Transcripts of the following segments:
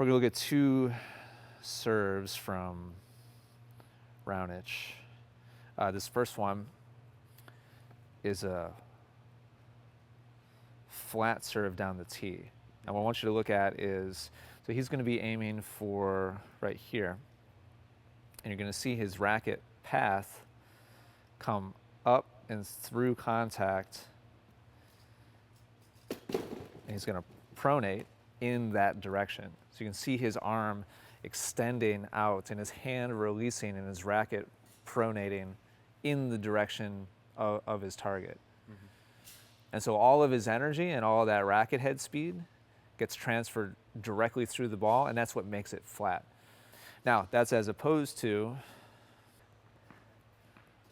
we're going to look at two serves from Raonic. This first one is a flat serve down the tee. And what I want you to look at is, so he's going to be aiming for right here. And you're going to see his racket path come up and through contact. And he's going to pronate in that direction. So you can see his arm extending out and his hand releasing and his racket pronating in the direction of his target. Mm-hmm. And so all of his energy and all of that racket head speed gets transferred directly through the ball, and that's what makes it flat. Now, that's as opposed to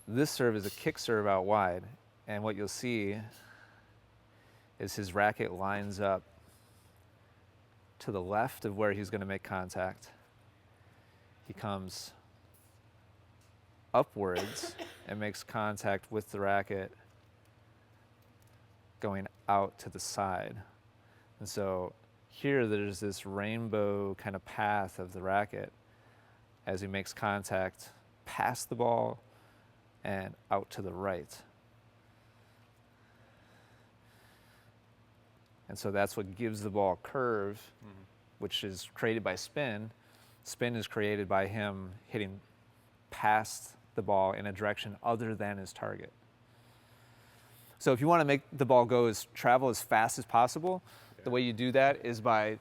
this serve is a kick serve out wide, and what you'll see is his racket lines up to the left of where he's going to make contact. He comes upwards and makes contact with the racket going out to the side. And so here there's this rainbow kind of path of the racket as he makes contact past the ball and out to the right. And so that's what gives the ball curve, mm-hmm. which is created by spin. Spin is created by him hitting past the ball in a direction other than his target. So if you want to make the ball travel as fast as possible, the way you do that is by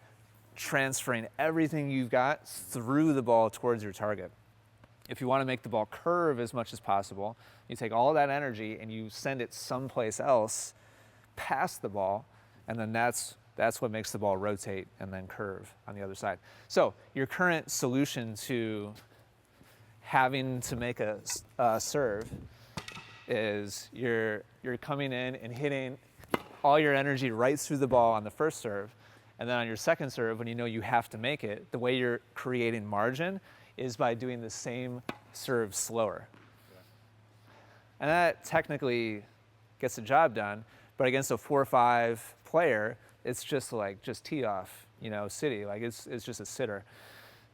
transferring everything you've got through the ball towards your target. If you want to make the ball curve as much as possible, you take all of that energy and you send it someplace else past the ball, and then that's what makes the ball rotate and then curve on the other side. So your current solution to having to make a serve is you're coming in and hitting all your energy right through the ball on the first serve, and then on your second serve, when you know you have to make it, the way you're creating margin is by doing the same serve slower. Yeah. And that technically gets the job done, but against a 4-5 player, it's just tee off, city, like it's just a sitter.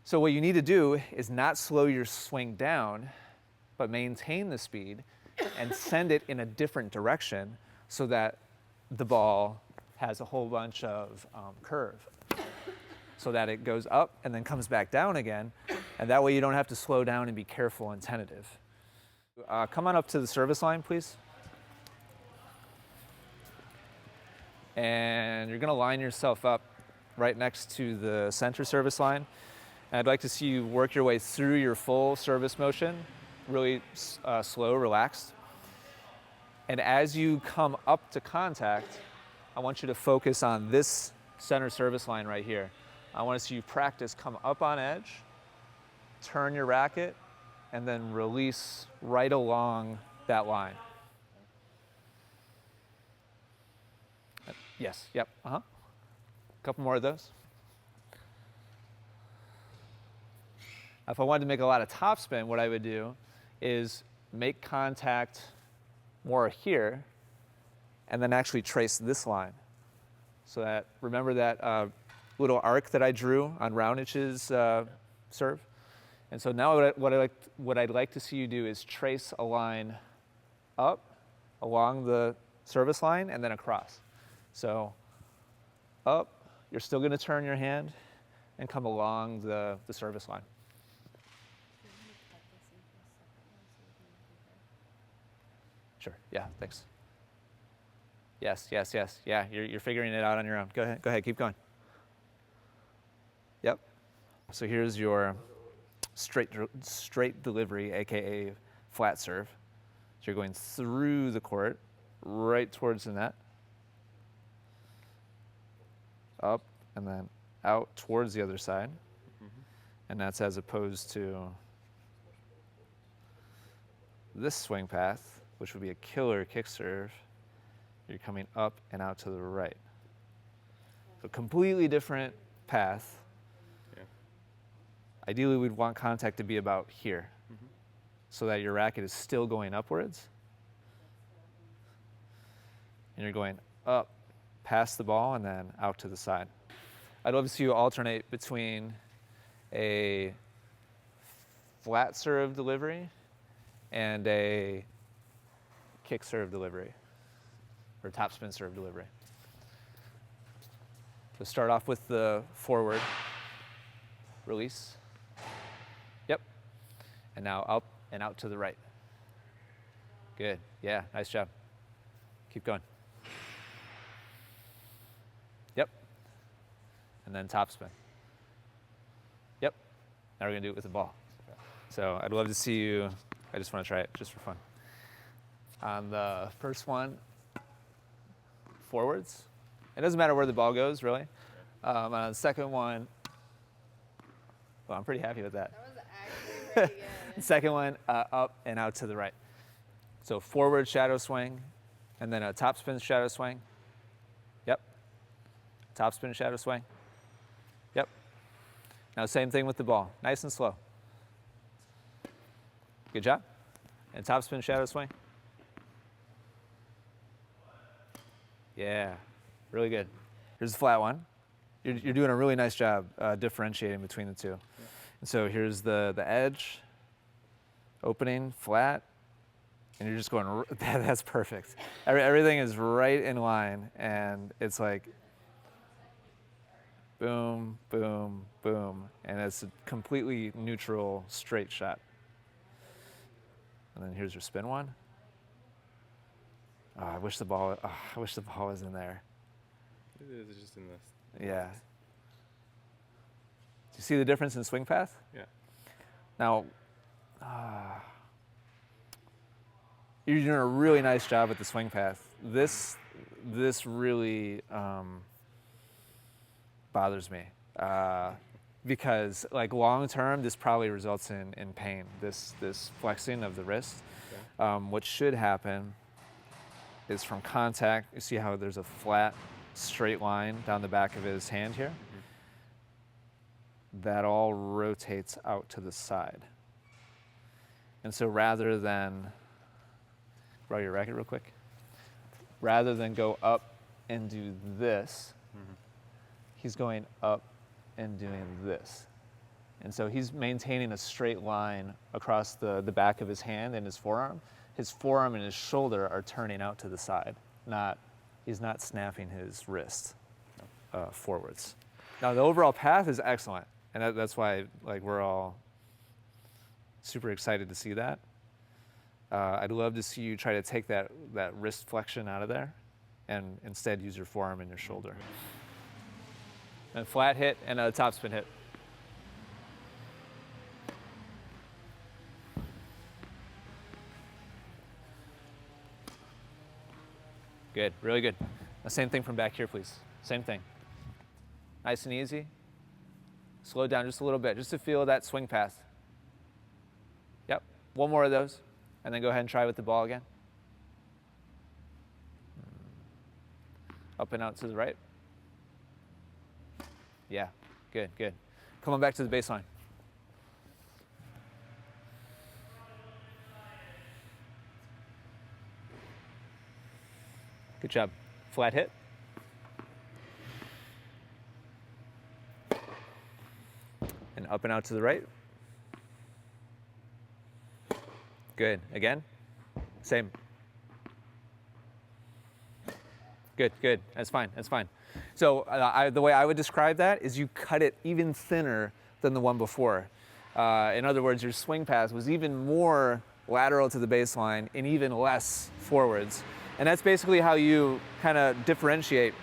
So what you need to do is not slow your swing down, but maintain the speed and send it in a different direction so that the ball has a whole bunch of curve, so that it goes up and then comes back down again, and that way you don't have to slow down and be careful and tentative. Come on up to the service line, please. And you're gonna line yourself up right next to the center service line. And I'd like to see you work your way through your full service motion, really slow, relaxed. And as you come up to contact, I want you to focus on this center service line right here. I want to see you practice come up on edge, turn your racket, and then release right along that line. Yes, yep, A couple more of those. If I wanted to make a lot of topspin, what I would do is make contact more here, and then actually trace this line. So that, remember that little arc that I drew on Raonic's serve? And so now what I'd like to see you do is trace a line up along the service line and then across. So up, you're still gonna turn your hand and come along the service line. Sure, yeah, thanks. Yes, yeah, you're figuring it out on your own. Go ahead, keep going. Yep, so here's your straight delivery, AKA flat serve. So you're going through the court, right towards the net, up, and then out towards the other side. Mm-hmm. And that's as opposed to this swing path, which would be a killer kick serve. You're coming up and out to the right. So completely different path. Yeah. Ideally, we'd want contact to be about here, mm-hmm. so that your racket is still going upwards. And you're going up past the ball and then out to the side. I'd love to see you alternate between a flat serve delivery and a kick serve delivery, or topspin serve delivery. So start off with the forward release. Yep. And now up and out to the right. Good. Yeah, nice job. Keep going. Yep. And then topspin. Yep. Now we're going to do it with the ball. So I'd love to see you. I just want to try it just for fun. On the first one, forwards. It doesn't matter where the ball goes, really. On the second one, well, I'm pretty happy with that. That was actually pretty good. Second one, up and out to the right. So forward shadow swing, and then a topspin shadow swing. Yep. Topspin shadow swing. Yep. Now same thing with the ball, nice and slow. Good job. And topspin shadow swing. Yeah, really good. Here's the flat one. You're doing a really nice job differentiating between the two. Yeah. And so here's the edge, opening, flat, and you're just going, that's perfect. Everything is right in line, and it's like boom, boom, boom, and it's a completely neutral, straight shot. And then here's your spin one. Oh, I wish the ball was in there. It is just in this. Yeah. Do you see the difference in swing path? Yeah. Now, you're doing a really nice job with the swing path. This really bothers me because, like, long term, this probably results in pain. This flexing of the wrist. Okay. What should happen is from contact. You see how there's a flat, straight line down the back of his hand here? Mm-hmm. That all rotates out to the side. And so rather than, borrow your racket real quick, rather than go up and do this, mm-hmm. he's going up and doing this. And so he's maintaining a straight line across the back of his hand and his forearm. His forearm and his shoulder are turning out to the side. He's not snapping his wrist forwards. Now the overall path is excellent, and that's why, like, we're all super excited to see that. I'd love to see you try to take that wrist flexion out of there, and instead use your forearm and your shoulder. And flat hit and a topspin hit. Good, really good. The same thing from back here, please. Same thing. Nice and easy. Slow down just a little bit, just to feel that swing path. Yep, one more of those, and then go ahead and try with the ball again. Up and out to the right. Yeah, good, good. Come on back to the baseline. Good job. Flat hit. And up and out to the right. Good. Again. Same. Good, good. That's fine. That's fine. So the way I would describe that is you cut it even thinner than the one before. In other words, your swing path was even more lateral to the baseline and even less forwards. And that's basically how you kind of differentiate.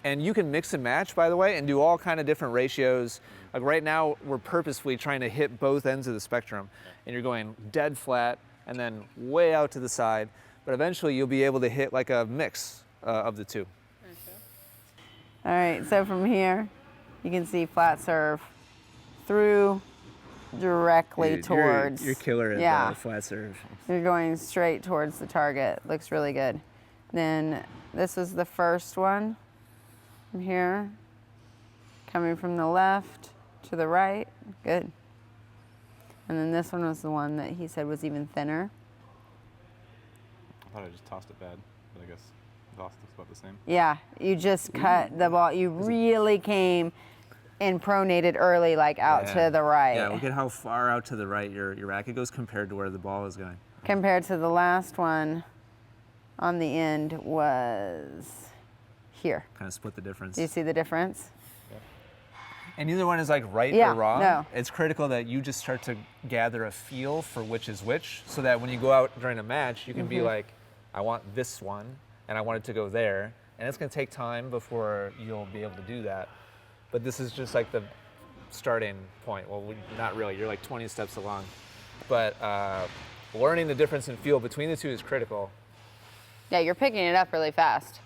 And you can mix and match, by the way, and do all kind of different ratios. Like right now, we're purposefully trying to hit both ends of the spectrum. And you're going dead flat and then way out to the side. But eventually, you'll be able to hit like a mix of the two. Okay. All right, so from here, you can see flat serve through directly towards. You're killer at the flat serve. You're going straight towards the target. Looks really good. Then this is the first one from here, coming from the left to the right. Good. And then this one was the one that he said was even thinner. I thought I just tossed it bad, but I guess Lost is about the same. Yeah, you just cut the ball. You really came and pronated early, like out to the right. Yeah, look at how far out to the right your racket goes compared to where the ball is going. Compared to the last one on the end was here. Kind of split the difference. Do you see the difference? And neither one is like right Yeah, or wrong. no. It's critical that you just start to gather a feel for which is which, so that when you go out during a match, you can be like, I want this one, and I want it to go there. And it's going to take time before you'll be able to do that. But this is just like the starting point. Well, not really. You're like 20 steps along. But learning the difference in feel between the two is critical. Yeah, you're picking it up really fast.